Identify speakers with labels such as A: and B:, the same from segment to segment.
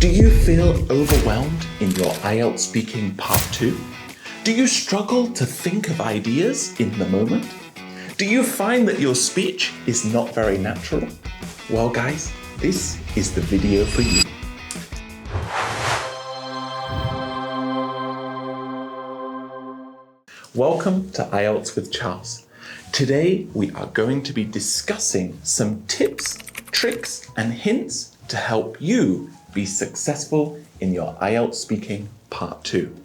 A: Do you feel overwhelmed in your IELTS Speaking Part 2? Do you struggle to think of ideas in the moment? Do you find that your speech is not very natural? Well guys, this is the video for you. Welcome to IELTS with Charles. Today we are going to be discussing some tips, tricks and hints to help you be successful in your IELTS Speaking Part 2.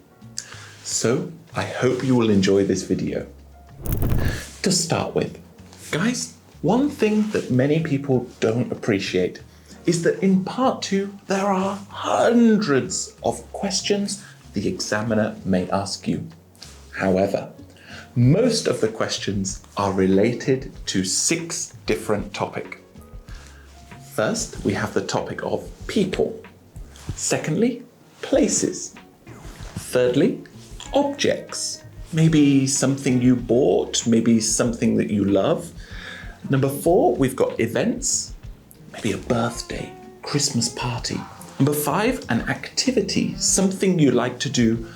A: So I hope you will enjoy this video. To start with, guys, one thing that many people don't appreciate is that in Part 2 there are hundreds of questions the examiner may ask you. However, most of the questions are related to 6 different topics. First, we have the topic of people. Secondly, places. Thirdly, objects. Maybe something you bought, maybe something that you love. Number 4, we've got events. Maybe a birthday, Christmas party. Number 5, an activity, something you like to do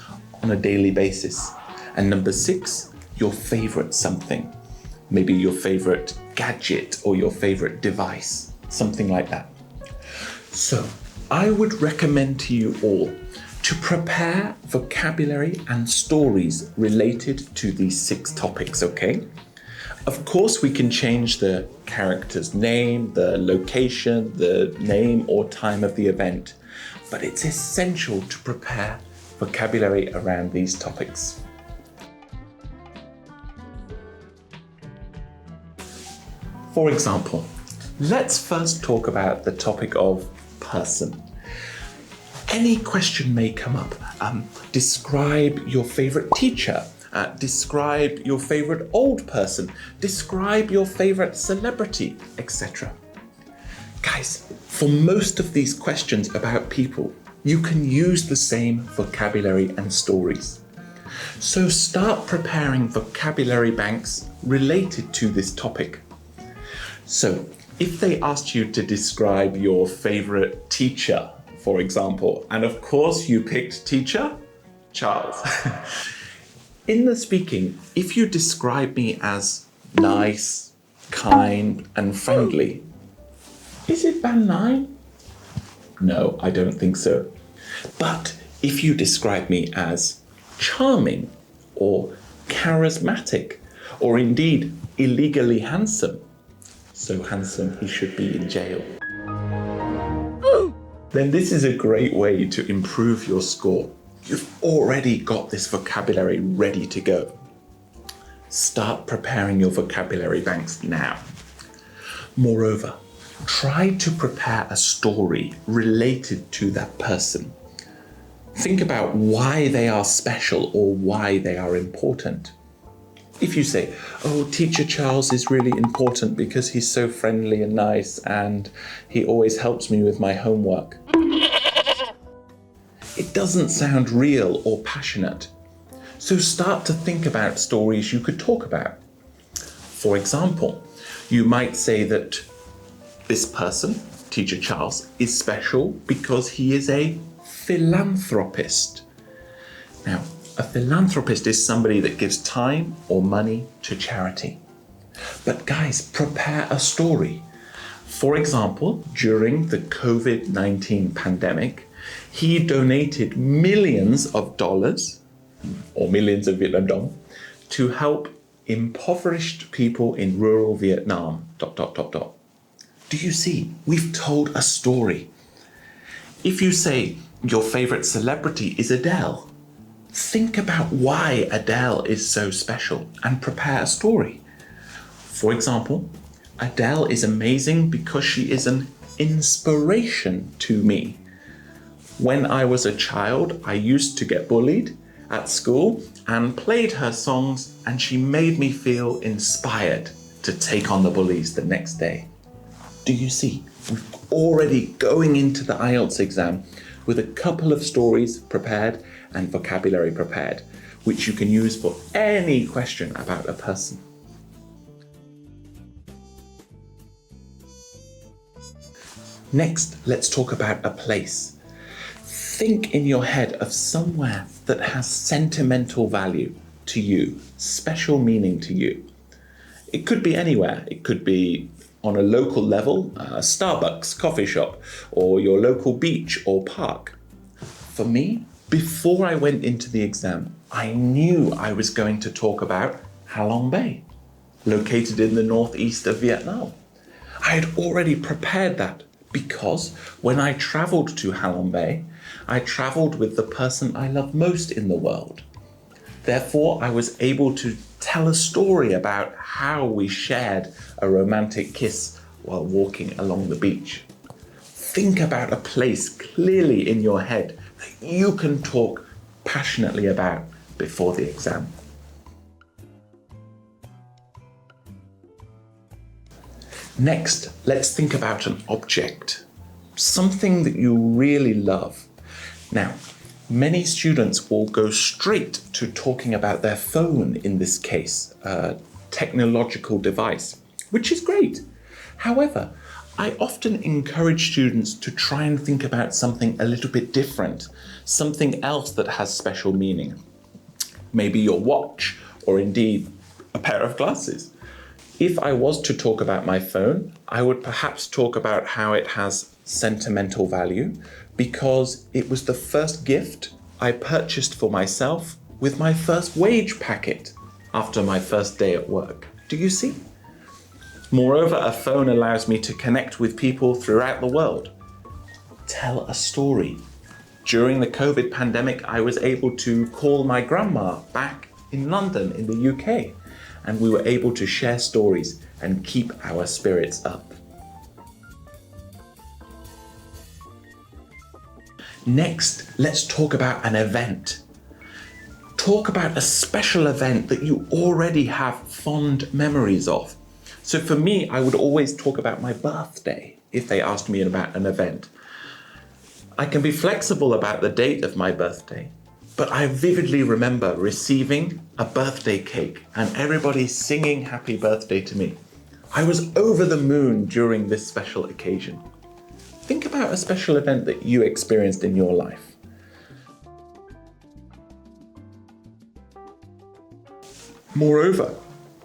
A: on a daily basis. And number 6, your favorite something. Maybe your favorite gadget or your favorite device. Something like that. So I would recommend to you all to prepare vocabulary and stories related to these 6 topics, okay? Of course, we can change the character's name, the location, the name or time of the event, but it's essential to prepare vocabulary around these topics. For example, let's first talk about the topic of person. Any question may come up. Describe your favorite teacher. Describe your favorite old person. Describe your favorite celebrity, etc. Guys, for most of these questions about people, you can use the same vocabulary and stories. So start preparing vocabulary banks related to this topic. So, if they asked you to describe your favorite teacher, for example, and of course you picked teacher Charles. In the speaking, if you describe me as nice, kind, and friendly, is it band 9? No, I don't think so. But if you describe me as charming, or charismatic, or indeed illegally handsome, so handsome he should be in jail, then this is a great way to improve your score. You've already got this vocabulary ready to go. Start preparing your vocabulary banks now. Moreover, try to prepare a story related to that person. Think about why they are special or why they are important. If you say, oh, Teacher Charles is really important because he's so friendly and nice and he always helps me with my homework, it doesn't sound real or passionate. So start to think about stories you could talk about. For example, you might say that this person, Teacher Charles, is special because he is a philanthropist. Now, a philanthropist is somebody that gives time or money to charity. But guys, prepare a story. For example, during the COVID-19 pandemic, he donated millions of dollars, or millions of Vietnam dong, to help impoverished people in rural Vietnam, ... Do you see? We've told a story. If you say your favorite celebrity is Adele, think about why Adele is so special and prepare a story. For example, Adele is amazing because she is an inspiration to me. When I was a child, I used to get bullied at school and played her songs, and she made me feel inspired to take on the bullies the next day. Do you see? We're already going into the IELTS exam with a couple of stories prepared and vocabulary prepared, which you can use for any question about a person. Next, let's talk about a place. think in your head of somewhere that has sentimental value to you, special meaning to you. It could be anywhere. It could be on a local level, a Starbucks, coffee shop, or your local beach or park. For me, before I went into the exam, I knew I was going to talk about Halong Bay, located in the northeast of Vietnam. I had already prepared that because when I traveled to Halong Bay, I traveled with the person I love most in the world. Therefore, I was able to tell a story about how we shared a romantic kiss while walking along the beach. Think about a place clearly in your head that you can talk passionately about before the exam. Next, let's think about an object, something that you really love. Now, many students will go straight to talking about their phone in this case, a technological device, which is great. However, I often encourage students to try and think about something a little bit different, something else that has special meaning. Maybe your watch, or indeed a pair of glasses. If I was to talk about my phone, I would perhaps talk about how it has sentimental value because it was the first gift I purchased for myself with my first wage packet after my first day at work. Do you see? Moreover, a phone allows me to connect with people throughout the world. Tell a story. During the COVID pandemic, I was able to call my grandma back in London in the UK, and we were able to share stories and keep our spirits up. Next, let's talk about an event. Talk about a special event that you already have fond memories of. So for me, I would always talk about my birthday if they asked me about an event. I can be flexible about the date of my birthday, but I vividly remember receiving a birthday cake and everybody singing happy birthday to me. I was over the moon during this special occasion. Think about a special event that you experienced in your life. Moreover,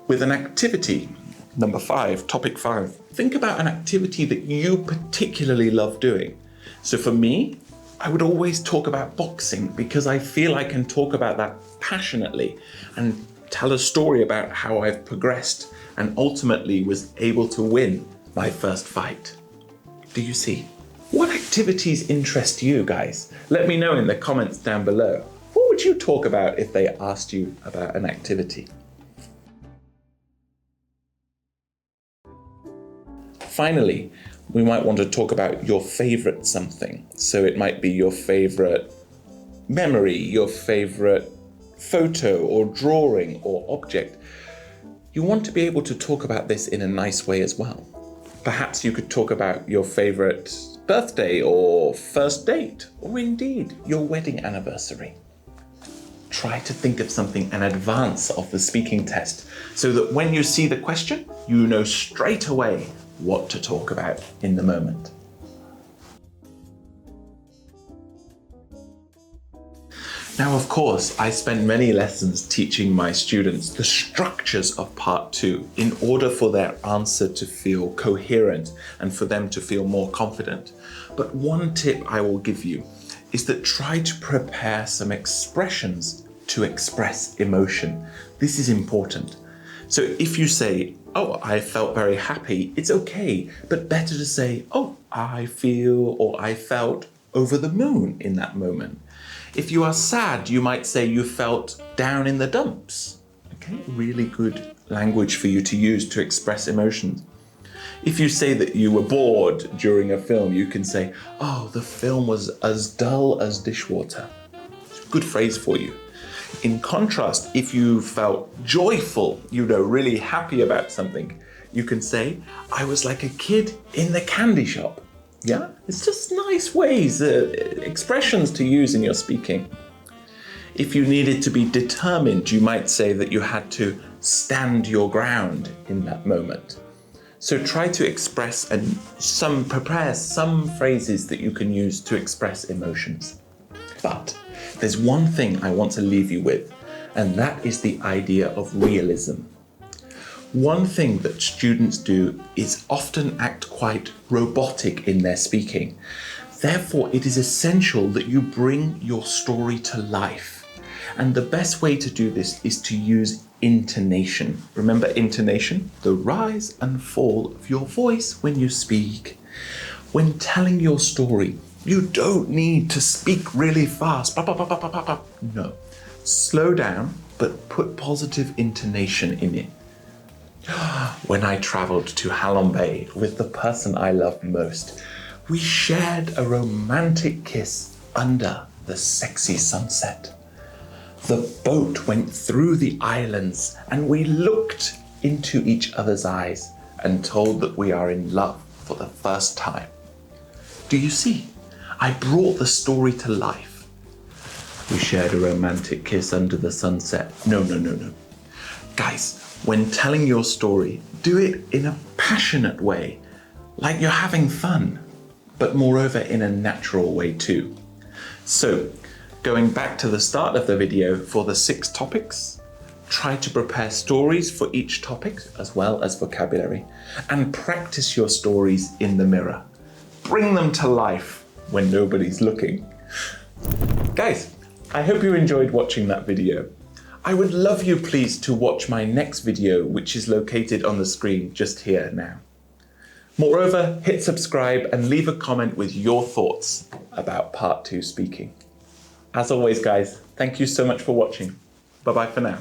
A: with an activity, number 5, topic 5, think about an activity that you particularly love doing. So for me, I would always talk about boxing because I feel I can talk about that passionately and tell a story about how I've progressed and ultimately was able to win my first fight. Do you see? What activities interest you guys? Let me know in the comments down below. What would you talk about if they asked you about an activity? Finally, we might want to talk about your favorite something. So it might be your favorite memory, your favorite photo or drawing or object. You want to be able to talk about this in a nice way as well. Perhaps you could talk about your favorite birthday or first date, or indeed your wedding anniversary. Try to think of something in advance of the speaking test so that when you see the question, you know straight away what to talk about in the moment. Now, of course, I spend many lessons teaching my students the structures of part 2 in order for their answer to feel coherent and for them to feel more confident. But one tip I will give you is that try to prepare some expressions to express emotion. This is important. So if you say, oh, I felt very happy, it's okay, but better to say, oh, I feel or I felt over the moon in that moment. If you are sad, you might say you felt down in the dumps. Okay, really good language for you to use to express emotions. If you say that you were bored during a film, you can say, oh, the film was as dull as dishwater. It's a good phrase for you. In contrast, if you felt joyful, really happy about something, you can say, I was like a kid in the candy shop. Yeah, it's just nice ways, expressions to use in your speaking. If you needed to be determined, you might say that you had to stand your ground in that moment. So try to express and prepare some phrases that you can use to express emotions. But there's one thing I want to leave you with, and that is the idea of realism. One thing that students do is often act quite robotic in their speaking. Therefore, it is essential that you bring your story to life. And the best way to do this is to use intonation. Remember intonation? The rise and fall of your voice when you speak. When telling your story, you don't need to speak really fast. No. Slow down, but put positive intonation in it. When I traveled to Halong Bay with the person I love most, we shared a romantic kiss under the sexy sunset. The boat went through the islands and we looked into each other's eyes and told that we are in love for the first time. Do you see? I brought the story to life. We shared a romantic kiss under the sunset. No. Guys, when telling your story, do it in a passionate way, like you're having fun, but moreover in a natural way too. So, going back to the start of the video for the 6 topics, try to prepare stories for each topic as well as vocabulary, and practice your stories in the mirror. Bring them to life when nobody's looking. Guys, I hope you enjoyed watching that video. I would love you please to watch my next video, which is located on the screen just here now. Moreover, hit subscribe and leave a comment with your thoughts about part 2 speaking. As always guys, thank you so much for watching. Bye bye for now.